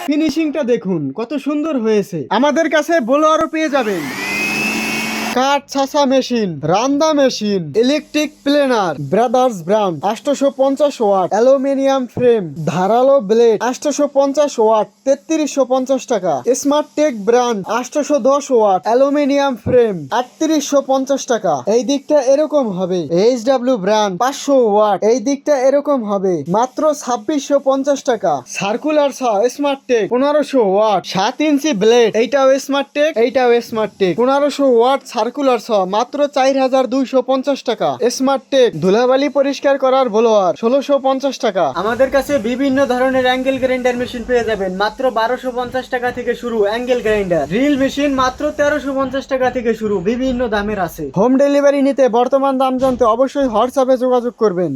ফিনিশিংটা দেখুন কত সুন্দর হয়েছে। আমাদের কাছে বোলোয়ারও পেয়ে যাবেন। কাঠ ছাঁচা মেশিন, রান্দা machine, electric planer, brothers brand 850 watt, aluminium frame, ধারালো ব্লেড 850 ওয়াট 3350 টাকা। Smart tech brand 810 watt, aluminium frame 3850 টাকা। এই দিকটা এরকম হবে। এইচডব্লিউ ব্র্যান্ড 500 ওয়াট, এই দিকটা এরকম হবে মাত্র 2650 টাকা। সার্কুলার ছ স্মার্ট টেক 1500 ওয়াট, 7 ইঞ্চি ব্লেড, এইটাও স্মার্ট টেক, এইটাও স্মার্ট টেক 1500 ওয়াট। সার্কুলার ছ মাত্র 4250 টাকা। স্মার্ট টেক ধুলাবালি পরিষ্কার করার ব্লোয়ার 1650 টাকা। আমাদের কাছে বিভিন্ন ধরনের অ্যাঙ্গেল গ্রাইন্ডার মেশিন পেয়ে যাবেন মাত্র 1250 টাকা থেকে শুরু। অ্যাঙ্গেল গ্রাইন্ডার ড্রিল মেশিন মাত্র 1350 টাকা থেকে শুরু, বিভিন্ন দামের আছে। হোম ডেলিভারি নিতে বর্তমান দাম জানতে অবশ্যই হোয়াটসঅ্যাপে যোগাযোগ করবেন।